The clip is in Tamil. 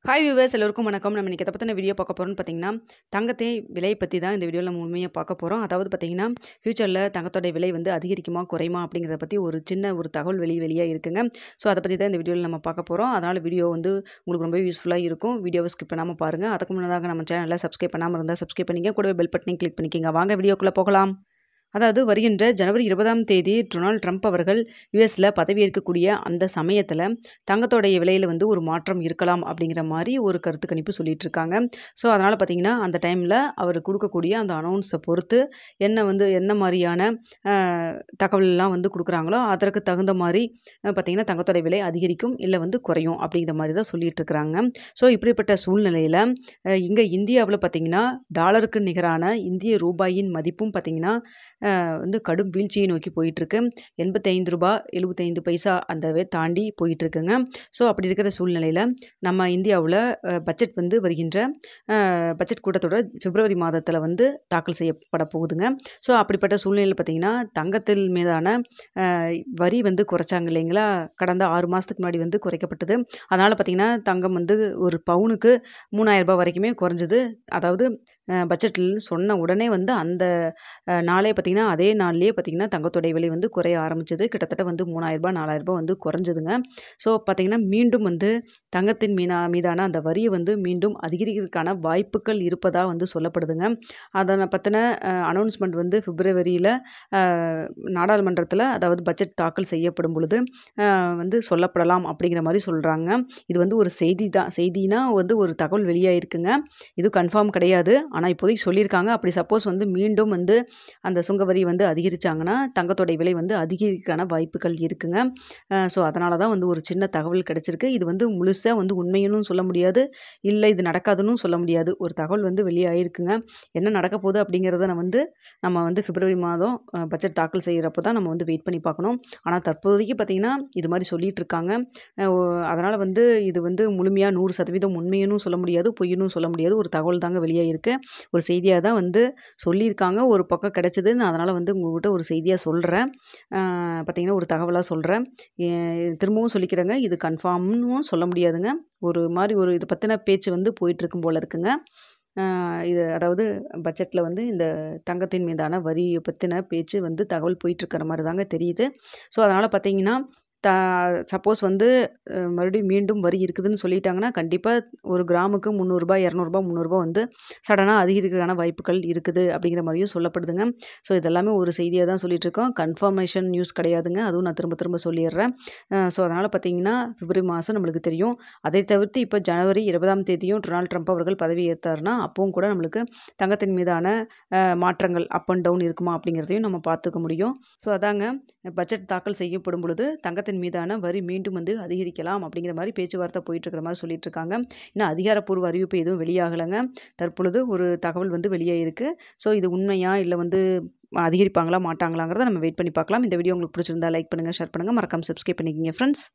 ஹாய் வியூவர்ஸ் எல்லோருக்கும் வணக்கம். நம்ம இன்னைக்கு எதை பற்றின வீடியோ பார்க்க போகிறோம்னு பார்த்தீங்கன்னா, தங்கத்தை விலை பற்றி தான் இந்த வீடியோவில் நம்ம உண்மையாக பார்க்க போகிறோம். அதாவது பார்த்தீங்கன்னா, ஃப்யூச்சரில் தங்கத்தோட விலை வந்து அதிகரிக்குமா குறையுமா அப்படிங்கிறத பற்றி ஒரு சின்ன தகவல் வெளியாக இருக்குங்க. ஸோ அதை பற்றி தான் இந்த வீடியோவில் நம்ம பார்க்க போகிறோம். அதனால் வீடியோ வந்து உங்களுக்கு ரொம்ப யூஸ்ஃபுல்லாக இருக்கும். வீடியோவை ஸ்கிப் பண்ணாமல் பாருங்கள். அதுக்கு முன்னதாக நம்ம சேனலை சப்ஸ்கிரைப் பண்ணாமல் இருந்தால் சப்ஸ்கிரைப் பண்ணிக்க, கூடவே பெல் பட்டனையும் கிளிக் பண்ணிக்கோங்க. வாங்க வீடியோக்குள்ளே போகலாம். அதாவது வருகின்ற ஜனவரி 20ஆம் தேதி டொனால்ட் ட்ரம்ப் அவர்கள் யுஎஸில் பதவியேற்கக்கூடிய அந்த சமயத்தில் தங்கத்தோடைய விலையில் வந்து ஒரு மாற்றம் இருக்கலாம் அப்படிங்கிற மாதிரி ஒரு கருத்து கணிப்பு சொல்லிட்டு இருக்காங்க. ஸோ அதனால் பார்த்திங்கன்னா அந்த டைமில் அவர் கொடுக்கக்கூடிய அந்த அனௌன்ஸை பொறுத்து என்ன மாதிரியான தகவல்லாம் வந்து கொடுக்குறாங்களோ அதற்கு தகுந்த மாதிரி பார்த்திங்கன்னா தங்கத்தோடைய விலை அதிகரிக்கும் இல்லை வந்து குறையும் அப்படிங்கிற மாதிரி தான் சொல்லிட்டு இருக்கிறாங்க. ஸோ இப்படிப்பட்ட சூழ்நிலையில் இங்கே இந்தியாவில் பார்த்திங்கன்னா டாலருக்கு நிகரான இந்திய ரூபாயின் மதிப்பும் பார்த்திங்கன்னா வந்து கடும் வீழ்ச்சியை நோக்கி போயிட்டுருக்கு. ₹85.75 அந்த தாண்டி போயிட்டுருக்குங்க. ஸோ அப்படி இருக்கிற சூழ்நிலையில் நம்ம இந்தியாவில் பட்ஜெட் வந்து வருகின்ற பட்ஜெட் கூட்டத்தொடர் பிப்ரவரி மாதத்தில் வந்து தாக்கல் செய்யப்பட போகுதுங்க. ஸோ அப்படிப்பட்ட சூழ்நிலையில் பார்த்திங்கன்னா தங்கத்தில் மீதான வரி வந்து குறைச்சாங்க இல்லைங்களா, கடந்த 6 மாதத்துக்கு முன்னாடி வந்து குறைக்கப்பட்டது. அதனால் பார்த்திங்கன்னா தங்கம் வந்து ஒரு பவுனுக்கு ₹3000 வரைக்குமே குறைஞ்சது. அதாவது பட்ஜெட்டில் சொன்ன உடனே வந்து அந்த நாளே பார்த்திங்கன்னா அதே நாள்லேயே பார்த்திங்கன்னா தங்கத்தோடைய விலை வந்து குறைய ஆரம்பிச்சது. கிட்டத்தட்ட வந்து ₹3000 ₹4000 வந்து குறைஞ்சதுங்க. ஸோ பார்த்திங்கன்னா மீண்டும் வந்து தங்கத்தின் மீதான அந்த வரியை வந்து மீண்டும் அதிகரிக்கிறதுக்கான வாய்ப்புகள் இருப்பதாக வந்து சொல்லப்படுதுங்க. அதை பற்றின அனௌன்ஸ்மெண்ட் வந்து பிப்ரவரியில் நாடாளுமன்றத்தில் அதாவது பட்ஜெட் தாக்கல் செய்யப்படும் பொழுது வந்து சொல்லப்படலாம் அப்படிங்கிற மாதிரி சொல்கிறாங்க. இது வந்து ஒரு செய்தினா வந்து ஒரு தகவல் வெளியாகிருக்குங்க. இது கன்ஃபார்ம் கிடையாது. ஆனால் இப்போதைக்கு சொல்லியிருக்காங்க. அப்படி சப்போஸ் வந்து மீண்டும் வந்து அந்த சுங்கவரி வந்து அதிகரித்தாங்கன்னா தங்கத்தோடைய விலை வந்து அதிகரிக்கான வாய்ப்புகள் இருக்குங்க. ஸோ அதனால தான் வந்து ஒரு சின்ன தகவல் கிடச்சிருக்கு. இது வந்து முழுசாக வந்து உண்மைன்னு சொல்ல முடியாது, இல்லை இது நடக்காதுன்னு சொல்ல முடியாது. ஒரு தகவல் வந்து வெளியாகிருக்குங்க. என்ன நடக்க போகுது அப்படிங்கிறத நம்ம வந்து பிப்ரவரி மாதம் பட்ஜெட் தாக்கல் செய்கிறப்போ தான் நம்ம வந்து வெயிட் பண்ணி பார்க்கணும். ஆனால் தற்போதைக்கு பார்த்திங்கன்னா இது மாதிரி சொல்லிகிட்டு இருக்காங்க. அதனால் வந்து இது வந்து முழுமையாக 100% உண்மைன்னு சொல்ல முடியாது, பொய்ன்னு சொல்ல முடியாது. ஒரு தகவல் தாங்க வெளியாகிருக்கு. ஒரு செய்தியாக தான் வந்து சொல்லியிருக்காங்க. ஒரு பக்கம் கிடச்சிது. நான் அதனால் வந்து உங்கள்கிட்ட ஒரு செய்தியாக சொல்கிறேன். பார்த்திங்கன்னா ஒரு தகவலாக சொல்கிறேன். திரும்பவும் சொல்லிக்கிறேங்க, இது கன்ஃபார்ம்னு சொல்ல முடியாதுங்க. ஒரு மாதிரி இதை பற்றின பேச்சு வந்து போயிட்டுருக்கும் போல் இருக்குங்க. இது அதாவது பட்ஜெட்டில் வந்து இந்த தங்கத்தின் மீதான வரியை பற்றின பேச்சு வந்து தகவல் போயிட்டுருக்கிற மாதிரி தாங்க தெரியுது. ஸோ அதனால் பார்த்திங்கன்னா சப்போஸ் வந்து மறுபடியும் மீண்டும் வரி இருக்குதுன்னு சொல்லிட்டாங்கன்னா கண்டிப்பாக ஒரு கிராமுக்கு ₹300 ₹200 ₹300 வந்து சடனாக அதிகரிக்கிறதுக்கான வாய்ப்புகள் இருக்குது அப்படிங்கிற மாதிரியும் சொல்லப்படுதுங்க. ஸோ இதெல்லாமே ஒரு செய்தியாக தான் சொல்லிகிட்ருக்கோம். கன்ஃபர்மேஷன் நியூஸ் கிடையாதுங்க. அதுவும் நான் திரும்ப திரும்ப சொல்லிடுறேன். ஸோ அதனால் பார்த்திங்கன்னா பிப்ரவரி மாதம் நம்மளுக்கு தெரியும். அதை தவிர்த்து இப்போ ஜனவரி 20ஆம் தேதியும் டொனால்ட் ட்ரம்ப் அவர்கள் பதவி ஏற்றாருன்னா அப்பவும் கூட நம்மளுக்கு தங்கத்தின் மீதான மாற்றங்கள் அப் அண்ட் டவுன் இருக்குமா அப்படிங்கிறதையும் நம்ம பார்த்துக்க முடியும். ஸோ அதாங்க பட்ஜெட் தாக்கல் செய்யப்படும் பொழுது தங்கத்தின் மீதான வரி மீண்டும் வந்து அதிகரிக்கலாம் அப்படிங்கிற மாதிரி பேச்சுவார்த்தை போயிட்டுருக்கிற மாதிரி சொல்லிட்டு இருக்காங்க. இன்னும் அதிகாரப்பூர்வ அறிவிப்பு எதுவும் வெளியாகலைங்க. தற்பொழுது ஒரு தகவல் வந்து வெளியாகிருக்கு. ஸோ இது உண்மையா இல்லை வந்து அதிகரிப்பாங்களா மாட்டாங்களாங்கிறத நம்ம வெயிட் பண்ணி பார்க்கலாம். இந்த வீடியோ உங்களுக்கு பிடிச்சிருந்தா லைக் பண்ணுங்கள், ஷேர் பண்ணுங்கள், மறக்காம சப்ஸ்கிரைப் பண்ணிக்கங்க ஃப்ரெண்ட்ஸ்.